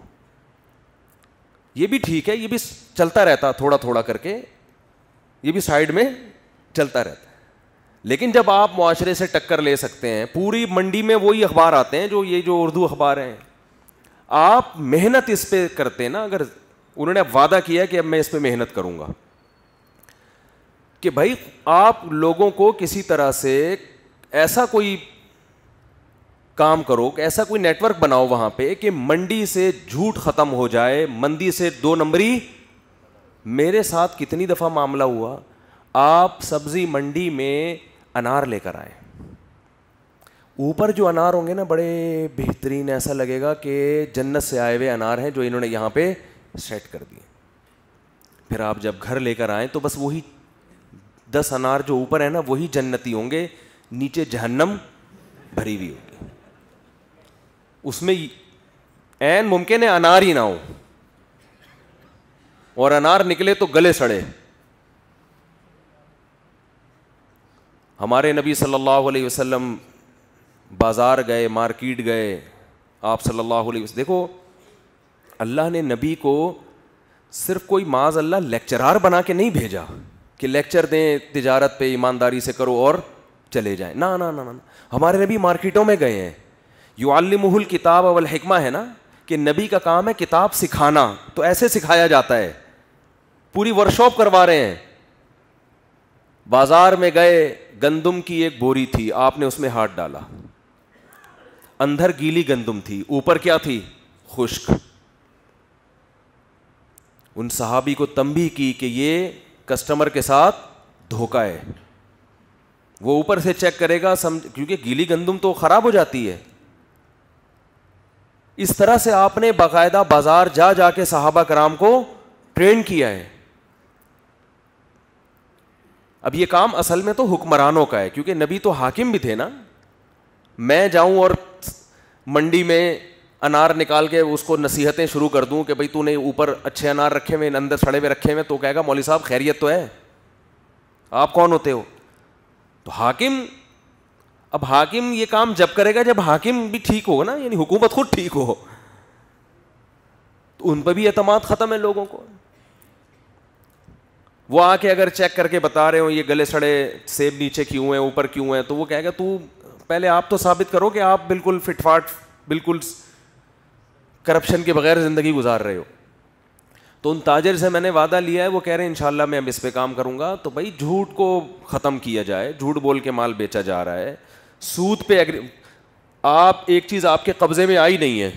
یہ بھی ٹھیک ہے, یہ بھی چلتا رہتا تھوڑا تھوڑا کر کے, یہ بھی سائیڈ میں چلتا رہتا, لیکن جب آپ معاشرے سے ٹکر لے سکتے ہیں, پوری منڈی میں وہی اخبار آتے ہیں جو یہ جو اردو اخبار ہیں, آپ محنت اس پہ کرتے ہیں نا, اگر انہوں نے وعدہ کیا کہ اب میں اس پہ محنت کروں گا, کہ بھائی آپ لوگوں کو کسی طرح سے ایسا کوئی کام کرو, ایسا کوئی نیٹ ورک بناؤ وہاں پہ کہ منڈی سے جھوٹ ختم ہو جائے, مندی سے 2 نمبری. میرے ساتھ کتنی دفعہ معاملہ ہوا, آپ سبزی منڈی میں انار لے کر آئے, اوپر جو انار ہوں گے نا بڑے بہترین, ایسا لگے گا کہ جنت سے آئے ہوئے انار ہیں جو انہوں نے یہاں پہ سیٹ کر دیے. پھر آپ جب گھر لے کر آئیں تو بس وہی 10 انار جو اوپر ہیں نا وہی جنتی ہوں گے, نیچے جہنم بھری ہوئی ہوگی. اس میں عین ممکن ہے انار ہی نہ ہو, اور انار نکلے تو گلے سڑے. ہمارے نبی صلی اللہ علیہ وسلم بازار گئے, مارکیٹ گئے, آپ صلی اللہ علیہ وسلم, دیکھو اللہ نے نبی کو صرف کوئی معاذ اللہ لیکچرار بنا کے نہیں بھیجا کہ لیکچر دیں تجارت پہ, ایمانداری سے کرو اور چلے جائیں. نہ نہ نہ, ہمارے نبی مارکیٹوں میں گئے ہیں. یعلمہ الکتاب والحکمہ ہے نا, کہ نبی کا کام ہے کتاب سکھانا, تو ایسے سکھایا جاتا ہے, پوری ورکشاپ کروا رہے ہیں. بازار میں گئے, گندم کی ایک بوری تھی, آپ نے اس میں ہاتھ ڈالا, اندر گیلی گندم تھی, اوپر کیا تھی, خشک. ان صحابی کو تنبیہ کی کہ یہ کسٹمر کے ساتھ دھوکہ ہے, وہ اوپر سے چیک کرے گا کیونکہ گیلی گندم تو خراب ہو جاتی ہے. اس طرح سے آپ نے باقاعدہ بازار جا جا کے صحابہ کرام کو ٹرین کیا ہے. اب یہ کام اصل میں تو حکمرانوں کا ہے, کیونکہ نبی تو حاکم بھی تھے نا. میں جاؤں اور منڈی میں انار نکال کے اس کو نصیحتیں شروع کر دوں کہ بھائی تو نے اوپر اچھے انار رکھے ہوئے, اندر سڑے ہوئے رکھے ہوئے, تو کہے گا مولوی صاحب خیریت تو ہے, آپ کون ہوتے ہو؟ تو حاکم, اب حاکم یہ کام جب کرے گا جب حاکم بھی ٹھیک ہوگا نا, یعنی حکومت خود ٹھیک ہو, تو ان پہ بھی اعتماد ختم ہے لوگوں کو. وہ آ کے اگر چیک کر کے بتا رہے ہو یہ گلے سڑے سیب نیچے کیوں ہیں اوپر کیوں ہیں, تو وہ کہے گا تو پہلے آپ تو ثابت کرو کہ آپ بالکل فٹ فاٹ, بالکل کرپشن کے بغیر زندگی گزار رہے ہو. تو ان تاجر سے میں نے وعدہ لیا ہے, وہ کہہ رہے ہیں انشاءاللہ میں اب اس پہ کام کروں گا. تو بھائی جھوٹ کو ختم کیا جائے, جھوٹ بول کے مال بیچا جا رہا ہے, سود پہ آپ ایک چیز آپ کے قبضے میں آئی نہیں ہے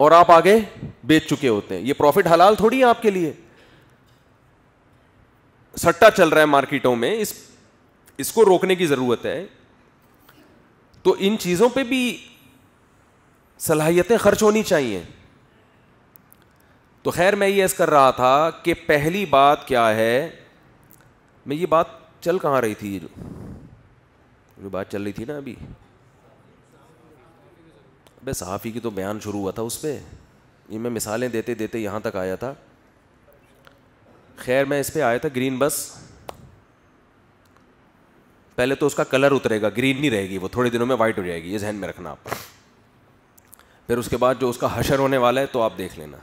اور آپ آگے بیچ چکے ہوتے ہیں, یہ پروفٹ حلال تھوڑی ہے آپ کے لیے. سٹا چل رہا ہے مارکیٹوں میں, اس کو روکنے کی ضرورت ہے. تو ان چیزوں پہ بھی صلاحیتیں خرچ ہونی چاہیے. تو خیر میں یہ عرض کر رہا تھا کہ پہلی بات کیا ہے, میں یہ بات چل کہاں رہی تھی, یہ جو بات چل رہی تھی نا ابھی, بے صحافی کی تو بیان شروع ہوا تھا اس پہ, یہ میں مثالیں دیتے دیتے یہاں تک آیا تھا. خیر میں اس پہ آیا تھا گرین بس. پہلے تو اس کا کلر اترے گا, گرین نہیں رہے گی وہ, تھوڑے دنوں میں وائٹ ہو جائے گی, یہ ذہن میں رکھنا آپ. پھر اس کے بعد جو اس کا حشر ہونے والا ہے تو آپ دیکھ لینا.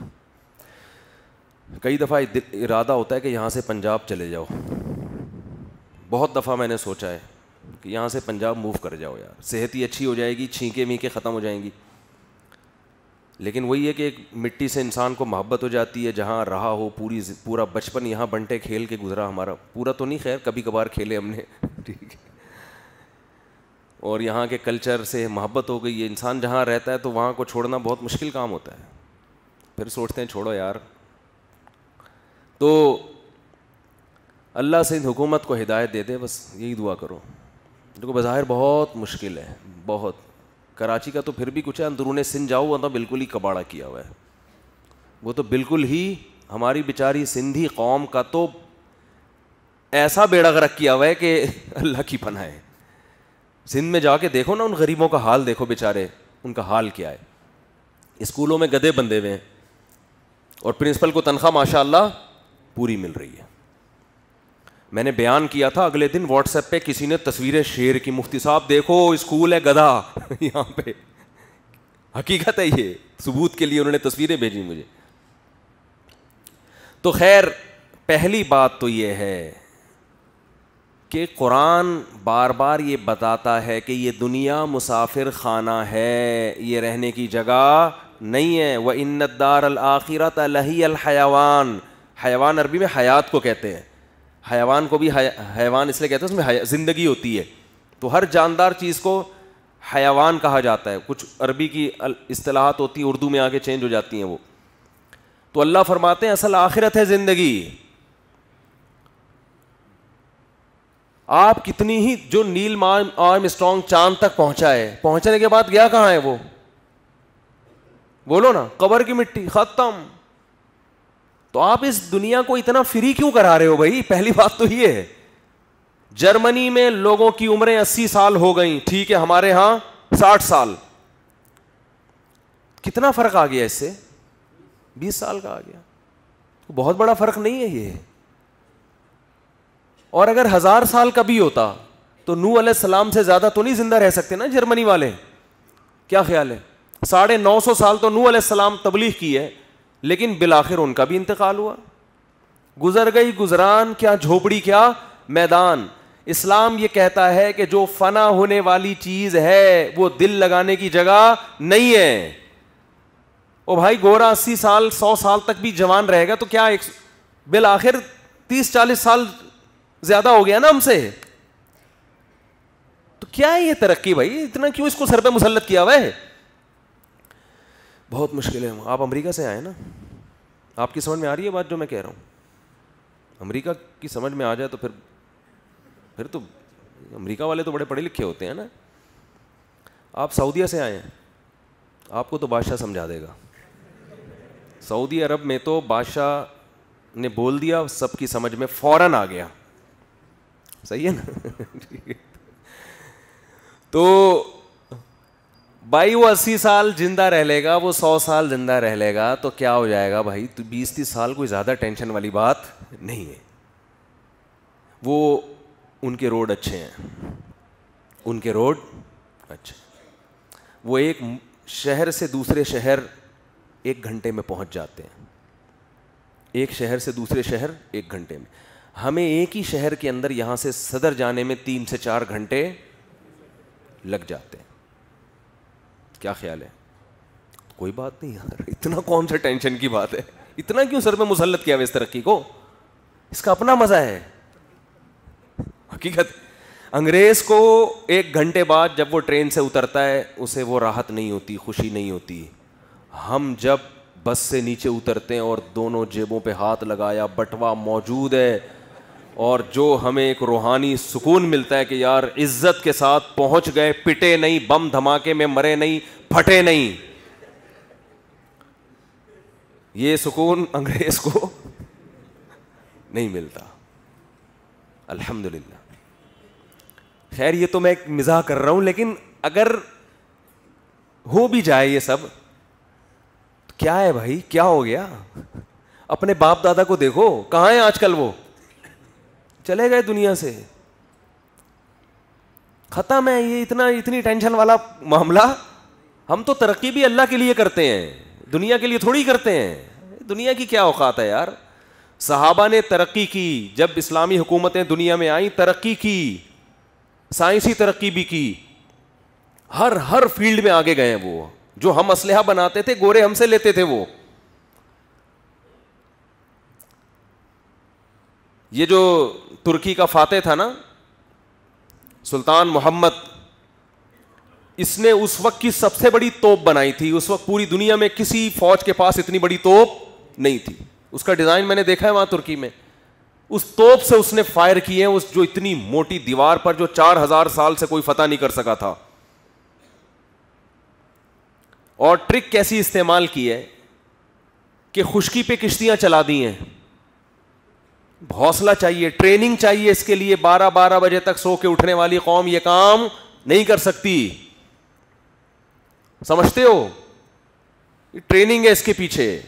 کئی دفعہ ارادہ ہوتا ہے کہ یہاں سے پنجاب چلے جاؤ, بہت دفعہ میں نے سوچا ہے کہ یہاں سے پنجاب موو کر جاؤ یار, صحت ہی اچھی ہو جائے گی, چھینکیں میکیں ختم ہو جائیں گی. لیکن وہی ہے کہ ایک مٹی سے انسان کو محبت ہو جاتی ہے, جہاں رہا ہو پورا بچپن یہاں بنٹے کھیل کے گزرا ہمارا, پورا تو نہیں خیر, کبھی کبھار کھیلے ہم نے, ٹھیک ہے, اور یہاں کے کلچر سے محبت ہو گئی ہے. انسان جہاں رہتا ہے تو وہاں کو چھوڑنا بہت مشکل کام ہوتا ہے. پھر سوچتے ہیں چھوڑو یار. تو اللہ سے ان حکومت کو ہدایت دے دے, بس یہی دعا کرو. دیکھو بظاہر بہت مشکل ہے, بہت. کراچی کا تو پھر بھی کچھ ہے, اندرون سندھ جاؤ وہ تو بالکل ہی کباڑا کیا ہوا ہے, وہ تو بالکل ہی ہماری بیچاری سندھی قوم کا تو ایسا بیڑا غرق کیا ہوا ہے کہ اللہ کی پناہ ہے. سندھ میں جا کے دیکھو نا, ان غریبوں کا حال دیکھو, بیچارے ان کا حال کیا ہے. اسکولوں میں گدھے بندھے ہوئے ہیں اور پرنسپل کو تنخواہ ماشاء اللہ پوری مل رہی ہے. میں نے بیان کیا تھا, اگلے دن واٹس ایپ پہ کسی نے تصویریں شیر کی, مفتی صاحب دیکھو اسکول ہے گدھا یہاں پہ. حقیقت ہے یہ, ثبوت کے لیے انہوں نے تصویریں بھیجی مجھے. تو خیر پہلی بات تو یہ ہے کہ قرآن بار بار یہ بتاتا ہے کہ یہ دنیا مسافر خانہ ہے, یہ رہنے کی جگہ نہیں ہے. وَإِنَّ الدَّارَ الْآخِرَةَ لَهِيَ الْحَيَوَانُ, حیوان عربی میں حیات کو کہتے ہیں. حیوان کو بھی حیوان اس لیے کہتے ہیں, اس میں زندگی ہوتی ہے. تو ہر جاندار چیز کو حیوان کہا جاتا ہے. کچھ عربی کی اصطلاحات ہوتی ہیں, اردو میں آ کے چینج ہو جاتی ہیں وہ. تو اللہ فرماتے ہیں اصل آخرت ہے زندگی. آپ کتنی ہی, جو نیل آرم اسٹرانگ چاند تک پہنچا ہے, پہنچنے کے بعد گیا کہاں ہے وہ؟ بولو نا, قبر کی مٹی, ختم. تو آپ اس دنیا کو اتنا فری کیوں کرا رہے ہو بھائی؟ پہلی بات تو یہ ہے. جرمنی میں لوگوں کی عمریں 80 سال ہو گئیں, ٹھیک ہے, ہمارے ہاں 60 سال. کتنا فرق آ گیا اس سے؟ 20 سال کا آ گیا. بہت بڑا فرق نہیں ہے یہ. اور اگر 1000 سال کا بھی ہوتا تو نوح علیہ السلام سے زیادہ تو نہیں زندہ رہ سکتے نا جرمنی والے. کیا خیال ہے؟ 950 سال تو نوح علیہ السلام تبلیغ کی ہے, لیکن بالآخر ان کا بھی انتقال ہوا. گزر گئی گزران, کیا جھوپڑی کیا میدان. اسلام یہ کہتا ہے کہ جو فنا ہونے والی چیز ہے وہ دل لگانے کی جگہ نہیں ہے. او بھائی گورا 80 سال 100 سال تک بھی جوان رہے گا تو کیا بالآخر 30-40 سال زیادہ ہو گیا نا ہم سے. تو کیا ہے یہ ترقی بھائی؟ اتنا کیوں اس کو سر پہ مسلط کیا ہوا ہے؟ بہت مشکل ہے. آپ امریکہ سے آئے نا, آپ کی سمجھ میں آ رہی ہے بات جو میں کہہ رہا ہوں؟ امریکہ کی سمجھ میں آ جائے تو پھر تو امریکہ والے تو بڑے پڑھے لکھے ہوتے ہیں نا. آپ سعودیہ سے آئے ہیں, آپ کو تو بادشاہ سمجھا دے گا. سعودی عرب میں تو بادشاہ نے بول دیا, سب کی سمجھ میں فوراً آ گیا. صحیح ہے نا؟ تو بھائی وہ 80 سال زندہ رہ لے گا, وہ 100 سال زندہ رہ لے گا, تو کیا ہو جائے گا بھائی؟ تو 20-30 سال کوئی زیادہ ٹینشن والی بات نہیں ہے. وہ ان کے روڈ اچھے ہیں, ان کے روڈ اچھے. وہ ایک شہر سے دوسرے شہر 1 گھنٹے میں پہنچ جاتے ہیں, ایک شہر سے دوسرے شہر 1 گھنٹے میں. ہمیں ایک ہی شہر کے اندر یہاں سے صدر جانے میں 3 سے 4 گھنٹے لگ جاتے ہیں. کیا خیال ہے؟ کوئی بات نہیں یار, اتنا کون سا ٹینشن کی بات ہے؟ اتنا کیوں سر پہ مسلط کیا اس ترقی کو؟ اس کا اپنا مزہ ہے. حقیقت انگریز کو 1 گھنٹے بعد جب وہ ٹرین سے اترتا ہے اسے وہ راحت نہیں ہوتی, خوشی نہیں ہوتی. ہم جب بس سے نیچے اترتے ہیں اور دونوں جیبوں پہ ہاتھ لگایا, بٹوا موجود ہے, اور جو ہمیں ایک روحانی سکون ملتا ہے کہ یار عزت کے ساتھ پہنچ گئے, پٹے نہیں, بم دھماکے میں مرے نہیں, پھٹے نہیں, یہ سکون انگریز کو نہیں ملتا. الحمدللہ. خیر یہ تو میں ایک مزاح کر رہا ہوں, لیکن اگر ہو بھی جائے یہ سب تو کیا ہے بھائی, کیا ہو گیا؟ اپنے باپ دادا کو دیکھو, کہاں ہیں آج کل وہ؟ چلے گئے دنیا سے. ختم ہے یہ اتنی ٹینشن والا معاملہ. ہم تو ترقی بھی اللہ کے لیے کرتے ہیں, دنیا کے لیے تھوڑی کرتے ہیں. دنیا کی کیا اوقات ہے یار. صحابہ نے ترقی کی, جب اسلامی حکومتیں دنیا میں آئیں ترقی کی, سائنسی ترقی بھی کی, ہر فیلڈ میں آگے گئے ہیں. وہ جو ہم اسلحہ بناتے تھے گورے ہم سے لیتے تھے. وہ یہ جو ترکی کا فاتح تھا نا سلطان محمد, اس نے اس وقت کی سب سے بڑی توپ بنائی تھی. اس وقت پوری دنیا میں کسی فوج کے پاس اتنی بڑی توپ نہیں تھی. اس کا ڈیزائن میں نے دیکھا ہے وہاں ترکی میں. اس توپ سے اس نے فائر کیے ہیں اس جو اتنی موٹی دیوار پر جو 4000 سال سے کوئی فتح نہیں کر سکا تھا. اور ٹرک کیسی استعمال کی ہے کہ خشکی پہ کشتیاں چلا دی ہیں. حوصلہ چاہیے, ٹریننگ چاہیے اس کے لیے. 12 بجے تک سو کے اٹھنے والی قوم یہ کام نہیں کر سکتی. سمجھتے ہو, ٹریننگ ہے اس کے پیچھے.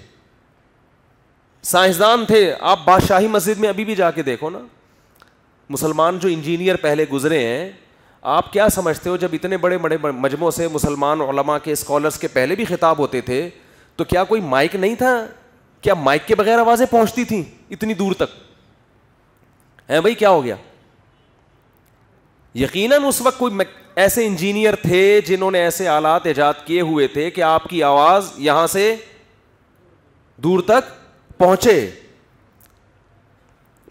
سائنسدان تھے. آپ بادشاہی مسجد میں ابھی بھی جا کے دیکھو نا, مسلمان جو انجینئر پہلے گزرے ہیں, آپ کیا سمجھتے ہو جب اتنے بڑے بڑے مجموعوں سے مسلمان علماء کے اسکالرس کے پہلے بھی خطاب ہوتے تھے تو کیا کوئی مائک نہیں تھا؟ کیا مائک کے بغیر آوازیں پہنچتی تھیں اتنی دور تک؟ ہے بھائی, کیا ہو گیا؟ یقیناً اس وقت کوئی ایسے انجینئر تھے جنہوں نے ایسے آلات ایجاد کیے ہوئے تھے کہ آپ کی آواز یہاں سے دور تک پہنچے.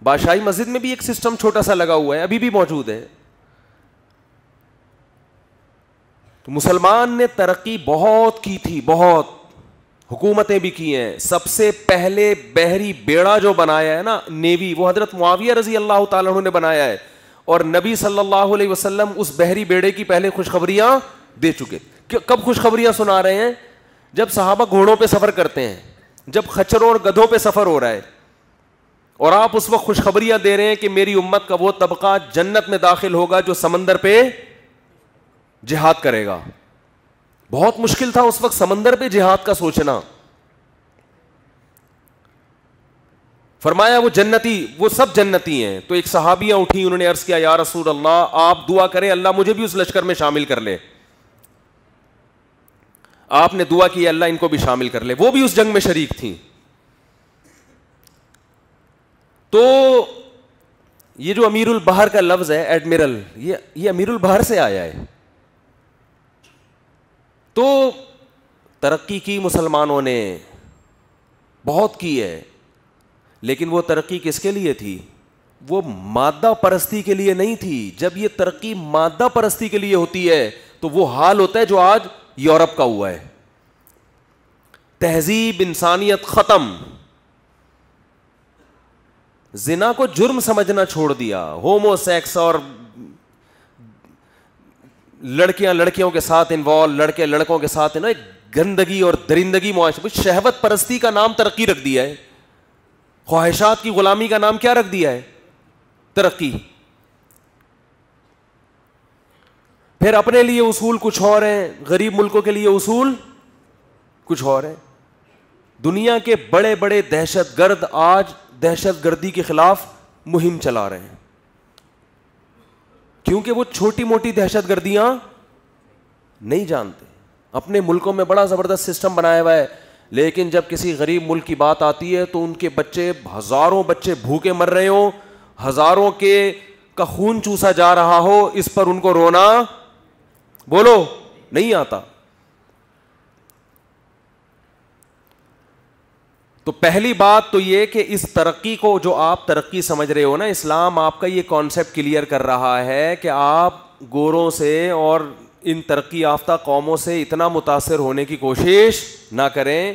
بادشاہی مسجد میں بھی ایک سسٹم چھوٹا سا لگا ہوا ہے, ابھی بھی موجود ہے. تو مسلمان نے ترقی بہت کی تھی, بہت حکومتیں بھی کی ہیں. سب سے پہلے بحری بیڑا جو بنایا ہے نا نیوی, وہ حضرت معاویہ رضی اللہ تعالیٰ عنہ نے بنایا ہے. اور نبی صلی اللہ علیہ وسلم اس بحری بیڑے کی پہلے خوشخبریاں دے چکے. کب خوشخبریاں سنا رہے ہیں؟ جب صحابہ گھوڑوں پہ سفر کرتے ہیں, جب خچروں اور گدھوں پہ سفر ہو رہا ہے, اور آپ اس وقت خوشخبریاں دے رہے ہیں کہ میری امت کا وہ طبقہ جنت میں داخل ہوگا جو سمندر پہ جہاد کرے گا. بہت مشکل تھا اس وقت سمندر پہ جہاد کا سوچنا. فرمایا وہ جنتی, وہ سب جنتی ہیں. تو ایک صحابیاں اٹھی, انہوں نے عرض کیا یا رسول اللہ آپ دعا کریں اللہ مجھے بھی اس لشکر میں شامل کر لے. آپ نے دعا کی اللہ ان کو بھی شامل کر لے. وہ بھی اس جنگ میں شریک تھیں. تو یہ جو امیر البحر کا لفظ ہے ایڈمرل, یہ امیر البحر سے آیا ہے. تو ترقی کی مسلمانوں نے بہت کی ہے, لیکن وہ ترقی کس کے لیے تھی؟ وہ مادہ پرستی کے لیے نہیں تھی. جب یہ ترقی مادہ پرستی کے لیے ہوتی ہے تو وہ حال ہوتا ہے جو آج یورپ کا ہوا ہے. تہذیب انسانیت ختم, زنا کو جرم سمجھنا چھوڑ دیا, ہومو سیکس اور لڑکیاں لڑکیوں کے ساتھ انوالو, لڑکے لڑکوں کے ساتھ ایک گندگی اور درندگی معاشرے. شہوت پرستی کا نام ترقی رکھ دیا ہے, خواہشات کی غلامی کا نام کیا رکھ دیا ہے؟ ترقی. پھر اپنے لیے اصول کچھ اور ہیں, غریب ملکوں کے لیے اصول کچھ اور ہیں. دنیا کے بڑے بڑے دہشت گرد آج دہشت گردی کے خلاف مہم چلا رہے ہیں, کیونکہ وہ چھوٹی موٹی دہشت گردیاں نہیں جانتے. اپنے ملکوں میں بڑا زبردست سسٹم بنایا ہوا ہے, لیکن جب کسی غریب ملک کی بات آتی ہے تو ان کے بچے, ہزاروں بچے بھوکے مر رہے ہوں, ہزاروں کا خون چوسا جا رہا ہو, اس پر ان کو رونا بولو نہیں آتا. تو پہلی بات تو یہ کہ اس ترقی کو جو آپ ترقی سمجھ رہے ہو نا, اسلام آپ کا یہ کانسیپٹ کلیئر کر رہا ہے کہ آپ گوروں سے اور ان ترقی یافتہ قوموں سے اتنا متاثر ہونے کی کوشش نہ کریں.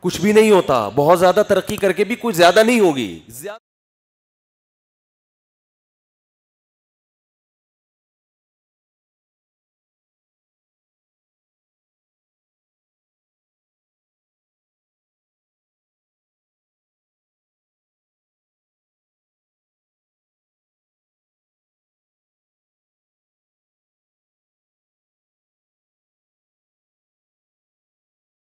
کچھ بھی نہیں ہوتا, بہت زیادہ ترقی کر کے بھی کچھ زیادہ نہیں ہوگی.